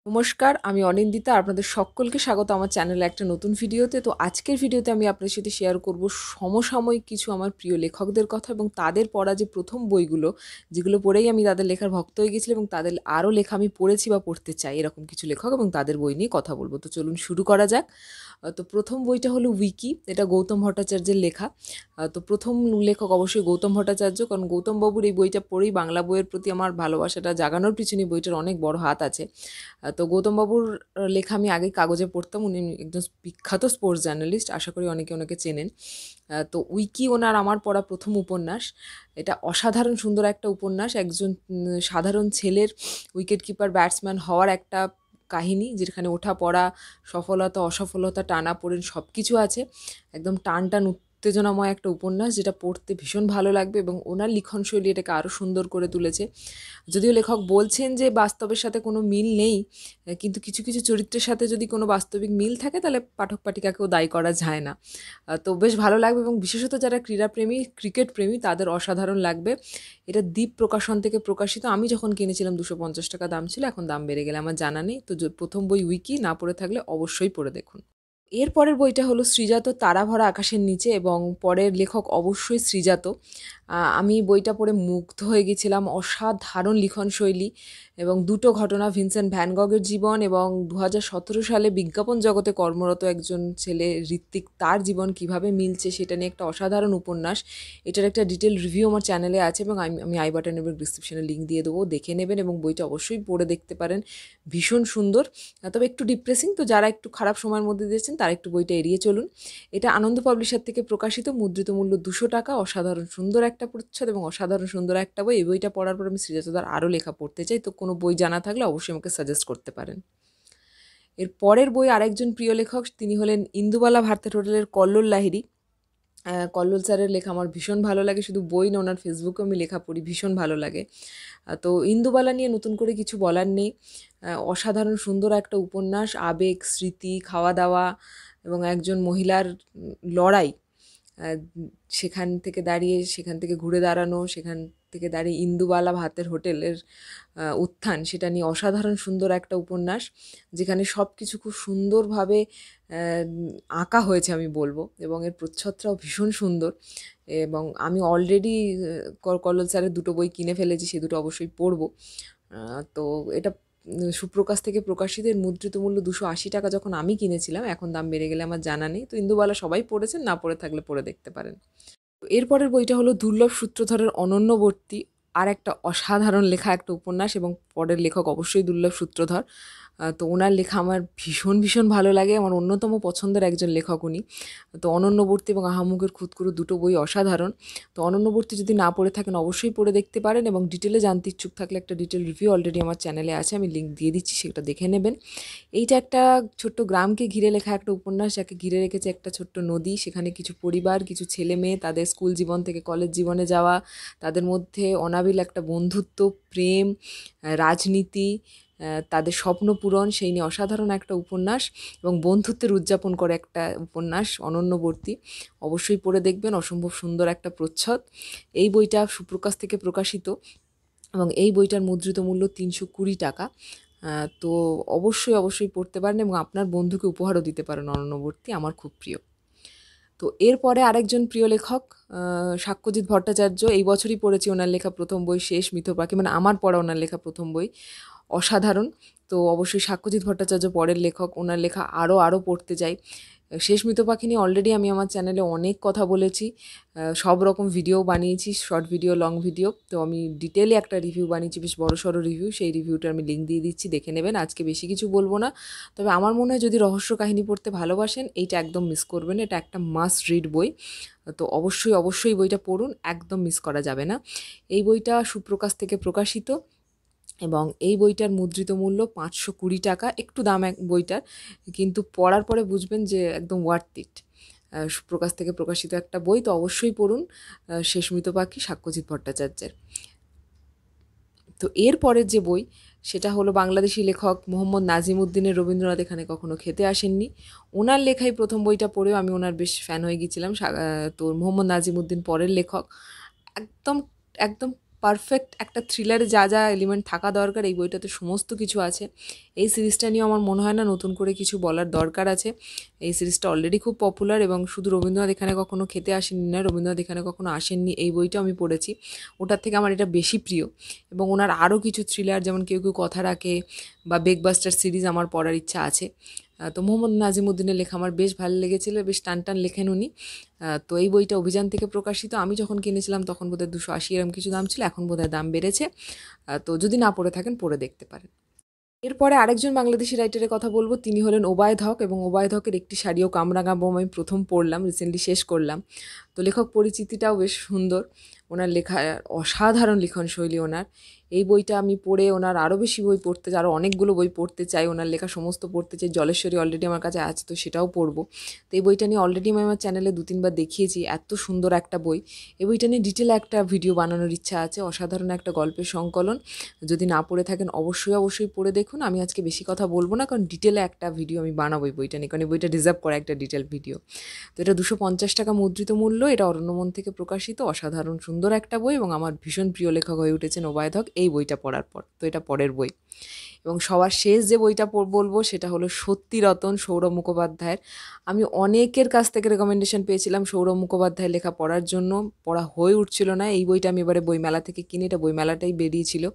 নমস্কার, আমি অনিন্দিতা। আপনাদের সকলকে স্বাগত আমার চ্যানেলে একটা নতুন ভিডিওতে। তো আজকের ভিডিওতে আমি আপনার সাথে শেয়ার করব সমসাময়িক কিছু আমার প্রিয় লেখকদের কথা এবং তাদের পড়া যে প্রথম বইগুলো, যেগুলো পড়েই আমি তাদের লেখার ভক্ত হয়ে গেছিলাম এবং তাদের আরও লেখা আমি পড়েছি বা পড়তে চাই, এরকম কিছু লেখক এবং তাদের বই নিয়ে কথা বলবো। তো চলুন শুরু করা যাক। তো প্রথম বইটা হলো উইকি। এটা গৌতম ভট্টাচার্যের লেখা। তো প্রথম লেখক অবশ্যই গৌতম ভট্টাচার্য, কারণ গৌতম বাবুর এই বইটা পড়েই বাংলা বইয়ের প্রতি আমার ভালোবাসাটা জাগানোর পিছনে বইটার অনেক বড় হাত আছে। তো গৌতমবাবুর লেখা আমি আগে কাগজে পড়তাম। উনি একজন বিখ্যাত স্পোর্টস জার্নালিস্ট, আশা করি অনেকে ওনাকে চেনেন। তো উইকি ওনার আমার পড়া প্রথম উপন্যাস। এটা অসাধারণ সুন্দর একটা উপন্যাস। একজন সাধারণ ছেলের উইকেট কিপার ব্যাটসম্যান হওয়ার একটা কাহিনী, যেখানে ওঠা পড়া, সফলতা অসফলতা, টানাপোড়েন সব কিছু আছে। একদম টান টান উত্তেজনাময় একটা উপন্যাস, যেটা পড়তে ভীষণ ভালো লাগবে এবং ওনার লিখনশৈলী এটাকে আরও সুন্দর করে তুলেছে। যদিও লেখক বলছেন যে বাস্তবের সাথে কোনো মিল নেই, কিন্তু কিছু কিছু চরিত্রের সাথে যদি কোনো বাস্তবিক মিল থাকে তাহলে পাঠক পাঠিকাকেও দায়ী করা যায় না। তো বেশ ভালো লাগবে এবং বিশেষত যারা ক্রীড়াপ্রেমী, ক্রিকেট প্রেমী, তাদের অসাধারণ লাগবে। এটা দ্বীপ প্রকাশন থেকে প্রকাশিত। আমি যখন কিনেছিলাম 250 টাকা দাম ছিল, এখন দাম বেড়ে গেলে আমার জানা নেই। তো প্রথম বই উইকি, না পড়ে থাকলে অবশ্যই পড়ে দেখুন। এর পরের বইটা হলো শ্রীজাত, তারা ভরা আকাশের নিচে, এবং পরের লেখক অবশ্যই শ্রীজাত। আমি বইটা পড়ে মুগ্ধ হয়ে গেছিলাম। অসাধারণ লিখনশৈলী এবং দুটো ঘটনা, ভিনসেন্ট ভ্যান গগের জীবন এবং 2017 সালে বিজ্ঞাপন জগতে কর্মরত একজন ছেলে ঋত্বিক, তার জীবন কিভাবে মিলছে সেটা নিয়ে একটা অসাধারণ উপন্যাস। এটার একটা ডিটেল রিভিউ আমার চ্যানেলে আছে এবং আমি আই বাটন এবং ডিসক্রিপশনে লিঙ্ক দিয়ে দেবো, দেখে নেবেন এবং বইটা অবশ্যই পড়ে দেখতে পারেন। ভীষণ সুন্দর, তবে একটু ডিপ্রেসিং। তো যারা একটু খারাপ সময়ের মধ্যে দিয়েছেন তারা একটু বইটা এড়িয়ে চলুন। এটা আনন্দ পাবলিশার থেকে প্রকাশিত, মুদ্রিত মূল্য 200 টাকা। অসাধারণ সুন্দর একটা প্রচ্ছদ এবং অসাধারণ সুন্দর একটা বই। এই বইটা পড়ার পর আমি শ্রীজাতদার আরও লেখা পড়তে চাই। তো কোনো বই জানা থাকলে অবশ্যই আমাকে সাজেস্ট করতে পারেন। এর পরের বই আরেকজন প্রিয় লেখক, তিনি হলেন ইন্দুবালা ভারতের হোটেলের কল্লোল লাহিড়ী। কল্লোল স্যারের লেখা আমার ভীষণ ভালো লাগে, শুধু বই না, ওনার ফেসবুকে আমি লেখা পড়ি, ভীষণ ভালো লাগে। তো ইন্দুবালা নিয়ে নতুন করে কিছু বলার নেই। অসাধারণ সুন্দর একটা উপন্যাস, আবেগ, স্মৃতি, খাওয়া দাওয়া এবং একজন মহিলার লড়াই। সেখান থেকে দাঁড়িয়ে, সেখান থেকে ঘুরে দাঁড়ানো, সেখান থেকে দাঁড়িয়ে ইন্দুবালা ভাতের হোটেলের উত্থান, সেটা নিয়ে অসাধারণ সুন্দর একটা উপন্যাস, যেখানে সব কিছু খুব সুন্দরভাবে আঁকা হয়েছে আমি বলবো, এবং এর প্রচ্ছদটাও ভীষণ সুন্দর। এবং আমি অলরেডি কল্লোল স্যারের দুটো বই কিনে ফেলেছি, সে দুটো অবশ্যই পড়বো। তো এটা সুপ্রকাশ থেকে প্রকাশিত। এর মুদ্রিত মূল্য 280 টাকা যখন আমি কিনেছিলাম, এখন দাম বেড়ে গেলে আমার জানা নেই। তো ইন্দুবালা সবাই পড়েছেন, না পড়ে থাকলে পড়ে দেখতে পারেন। এরপরের বইটা হলো দুর্লভ সূত্রধরের অনন্যবর্তী, আর একটা অসাধারণ লেখা একটা উপন্যাস, এবং পরের লেখক অবশ্যই দুর্লভ সূত্রধর। তো ওনার লেখা আমার ভীষণ ভীষণ ভালো লাগে, আমার অন্যতম পছন্দের একজন লেখক উনি। তো অনন্যবর্তী এবং আহাম্মকের খুঁতখুরো দুটো বই অসাধারণ। তো অনন্যবর্তী যদি না পড়ে থাকেন অবশ্যই পড়ে দেখতে পারেন, এবং ডিটেলে জানতে ইচ্ছুক থাকলে একটা ডিটেল রিভিউ অলরেডি আমার চ্যানেলে আছে, আমি লিঙ্ক দিয়ে দিচ্ছি, সেটা দেখে নেবেন। এইটা একটা ছোট্ট গ্রামকে ঘিরে লেখা একটা উপন্যাস, যাকে ঘিরে রেখেছে একটা ছোট্ট নদী। সেখানে কিছু পরিবার, কিছু ছেলে মেয়ে, তাদের স্কুল জীবন থেকে কলেজ জীবনে যাওয়া, তাদের মধ্যে অনাবিল একটা বন্ধুত্ব, প্রেম, রাজনীতি, তাদের স্বপ্ন পূরণ, সেই নিয়ে অসাধারণ একটা উপন্যাস এবং বন্ধুত্বের উদযাপন করে একটা উপন্যাস অনন্যবর্তী। অবশ্যই পড়ে দেখবেন, অসম্ভব সুন্দর একটা প্রচ্ছদ। এই বইটা সুপ্রকাশ থেকে প্রকাশিত এবং এই বইটার মুদ্রিত মূল্য 320 টাকা। তো অবশ্যই অবশ্যই পড়তে পারেন এবং আপনার বন্ধুকে উপহারও দিতে পারেন অনন্যবর্তী, আমার খুব প্রিয়। তো এরপরে আরেকজন প্রিয় লেখক সাক্ষ্যজিৎ ভট্টাচার্য। এই বছরই পড়েছি ওনার লেখা প্রথম বই শেষ মিথ পাখি, মানে আমার পড়া ওনার লেখা প্রথম বই, অসাধারণ। তো অবশ্যই সাক্ষ্যজিৎ ভট্টাচার্য পরের লেখক, ওনার লেখা আরও পড়তে চাই। শেষ মৃত পাখি নিয়ে অলরেডি আমি আমার চ্যানেলে অনেক কথা বলেছি, সব রকম ভিডিও বানিয়েছি, শর্ট ভিডিও, লং ভিডিও। তো আমি ডিটেলে একটা রিভিউ বানিয়েছি, বেশ বড়সড় রিভিউ, সেই রিভিউটার আমি লিঙ্ক দিয়ে দিচ্ছি, দেখে নেবেন। আজকে বেশি কিছু বলবো না, তবে আমার মনে হয় যদি রহস্য কাহিনী পড়তে ভালোবাসেন এইটা একদম মিস করবেন, এটা একটা মাস্ট রিড বই। তো অবশ্যই অবশ্যই বইটা পড়ুন, একদম মিস করা যাবে না। এই বইটা সুপ্রকাশ থেকে প্রকাশিত এবং এই বইটার মুদ্রিত মূল্য 520 টাকা। একটু দাম এক বইটার, কিন্তু পড়ার পরে বুঝবেন যে একদম ওয়ার্থ ইট। সুপ্রকাশ থেকে প্রকাশিত একটা বই, তো অবশ্যই পড়ুন। শেষ মৃত পাখি, সাক্ষ্যজিৎ ভট্টাচার্যের। তো এর পরের যে বই, সেটা হলো বাংলাদেশি লেখক মোহাম্মদ নাজিমুদ্দিনের রবীন্দ্রনাথ এখানে কখনো খেতে আসেননি। ওনার লেখাই প্রথম বইটা পড়েও আমি ওনার বেশ ফ্যান হয়ে গেছিলাম। তো মোহাম্মদ নাজিমুদ্দিন পরের লেখক। একদম একদম পারফেক্ট একটা থ্রিলারে যা যা এলিমেন্ট থাকা দরকার এই বইটাতে সমস্ত কিছু আছে। এই সিরিজটা নিয়ে আমার মনে হয় না নতুন করে কিছু বলার দরকার আছে। এই সিরিজটা অলরেডি খুব পপুলার এবং শুধু রবীন্দ্রনাথ এখানে কখনো খেতে আসেননি না, রবীন্দ্রনাথ এখানে কখনো আসেননি, এই বইটাও আমি পড়েছি। ওটার থেকে আমার এটা বেশি প্রিয়। এবং ওনার আরও কিছু থ্রিলার যেমন কেউ কেউ কথা রাখে বা বেগবাস্টার সিরিজ আমার পড়ার ইচ্ছা আছে। তো মোহাম্মদ নাজিমুদ্দিনের লেখা আমার বেশ ভালো লেগেছিলো, বেশ টান টান লেখেন উনি। তো এই বইটা অভিযান থেকে প্রকাশিত। আমি যখন কিনেছিলাম তখন বোধহয় 280 এরম কিছু দাম ছিল, এখন বোধহয় দাম বেড়েছে। তো যদি না পড়ে থাকেন পড়ে দেখতে পারেন। এরপরে আরেকজন বাংলাদেশি রাইটারের কথা বলবো, তিনি হলেন ওবায়দ হক। এবং ওবায়দ হকের একটি শাড়ি ও কামরাঙা বোম আমি প্রথম পড়লাম, রিসেন্টলি শেষ করলাম। তো লেখক পরিচিতিটাও বেশ সুন্দর, ওনার লেখা অসাধারণ লিখনশৈলী ওনার। এই বইটা আমি পড়ে ওনার আরও বেশি বই পড়তে চাই, আরও অনেকগুলো বই পড়তে চাই, ওনার লেখা সমস্ত পড়তে চাই। জলেশ্বরী অলরেডি আমার কাছে আছে, তো সেটাও পড়বো। তো এই বইটা নিয়ে অলরেডি আমি আমার চ্যানেলে 2-3 বার দেখিয়েছি, এত সুন্দর একটা বই। এই বইটা নিয়ে ডিটেলে একটা ভিডিও বানানোর ইচ্ছা আছে, অসাধারণ একটা গল্পের সংকলন। যদি না পড়ে থাকেন অবশ্যই পড়ে দেখুন। আমি আজকে বেশি কথা বলবো না, কারণ ডিটেলে একটা ভিডিও আমি বানাবো এই বইটা নিয়ে, কারণ এই বইটা ডিজার্ভ করে একটা ডিটেল ভিডিও। তো এটা 250 টাকা মুদ্রিত মূল্য, এটা অরণ্যমন থেকে প্রকাশিত। অসাধারণ সুন্দর একটা বই এবং আমার ভীষণ প্রিয় লেখক হয়ে উঠেছেন ওবায়দ হক এই বইটা পড়ার পর। তো এটা পরের বই। এবং সবার শেষ যে বইটা বলবো সেটা হলো সত্যি রতন, সৌরভ মুখোপাধ্যায়ের। আমি অনেকের কাছ থেকে রেকমেন্ডেশন পেয়েছিলাম সৌরভ মুখোপাধ্যায়ের লেখা পড়ার জন্য, পড়া হয়ে উঠছিল না। এই বইটা আমি এবারে বইমেলা থেকে কিনে, এটা বইমেলাটাই বেরিয়েছিল।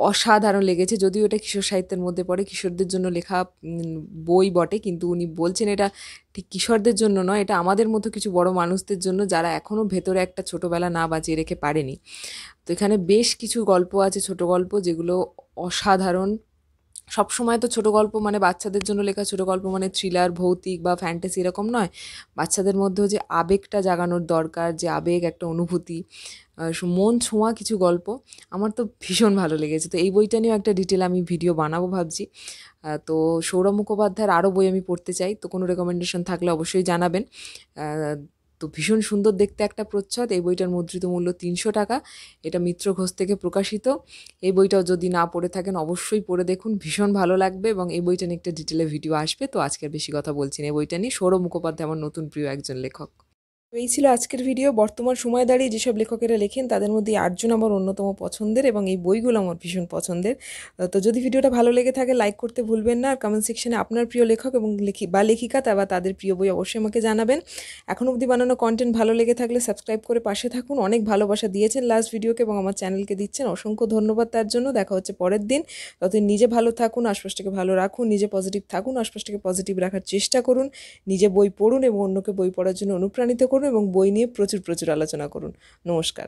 অসাধারণ লেগেছে, যদিও এটা কিশোর সাহিত্যের মধ্যে পড়ে, কিশোরদের জন্য লেখা বই বটে, কিন্তু উনি বলছেন এটা ঠিক কিশোরদের জন্য নয়, এটা আমাদের মতো কিছু বড় মানুষদের জন্য যারা এখনও ভেতরে একটা ছোটোবেলা না বাঁচিয়ে রেখে পারেনি। তো এখানে বেশ কিছু গল্প আছে, ছোট গল্প, যেগুলো অসাধারণ। সবসময় তো ছোটো গল্প মানে বাচ্চাদের জন্য লেখা ছোটো গল্প মানে থ্রিলার, ভৌতিক বা ফ্যান্টাসি এরকম নয়। বাচ্চাদের মধ্যেও যে আবেগটা জাগানোর দরকার, যে আবেগ, একটা অনুভূতি, মন ছোঁয়া কিছু গল্প আমার তো ভীষণ ভালো লেগেছে। তো এই বইটা নিয়েও একটা ডিটেল আমি ভিডিও বানাবো ভাবছি। তো সৌরভ মুখোপাধ্যায়ের আরও বই আমি পড়তে চাই, তো কোনো রেকমেন্ডেশন থাকলে অবশ্যই জানাবেন। তো ভীষণ সুন্দর দেখতে একটা প্রচ্ছদ। এই বইটার মুদ্রিত মূল্য 300 টাকা। এটা মিত্র ঘোষ থেকে প্রকাশিত। এই বইটাও যদি না পড়ে থাকেন অবশ্যই পড়ে দেখুন, ভীষণ ভালো লাগবে। এবং এই বইটা নিয়ে একটা ডিটেলে ভিডিও আসবে। তো আজকের বেশি কথা বলছি না, এই বইটা নিয়ে। সৌরভ মুখোপাধ্যায় আমার নতুন প্রিয় একজন লেখক। তো এই ছিল আজকের ভিডিও। বর্তমান সময়ে দাঁড়িয়ে যেসব লেখকেরা লেখেন তাদের মধ্যে 8 জন আমার অন্যতম পছন্দের এবং এই বইগুলো আমার ভীষণ পছন্দের। তো যদি ভিডিওটা ভালো লেগে থাকে লাইক করতে ভুলবেন না, আর কমেন্ট সেকশনে আপনার প্রিয় লেখক এবং লেখিকা বা তাদের প্রিয় বই অবশ্যই আমাকে জানাবেন। এখনও অবধি বানানো কন্টেন্ট ভালো লেগে থাকলে সাবস্ক্রাইব করে পাশে থাকুন। অনেক ভালোবাসা দিয়েছেন লাস্ট ভিডিওকে এবং আমার চ্যানেলকে দিচ্ছেন, অসংখ্য ধন্যবাদ তার জন্য। দেখা হচ্ছে পরের দিন। ততদিন নিজে ভালো থাকুন, আশপাশটাকে ভালো রাখুন, নিজে পজিটিভ থাকুন, আশপাশটাকে পজিটিভ রাখার চেষ্টা করুন, নিজে বই পড়ুন এবং অন্যকে বই পড়ার জন্য অনুপ্রাণিত করুন এবং বই নিয়ে প্রচুর আলোচনা করুন। নমস্কার।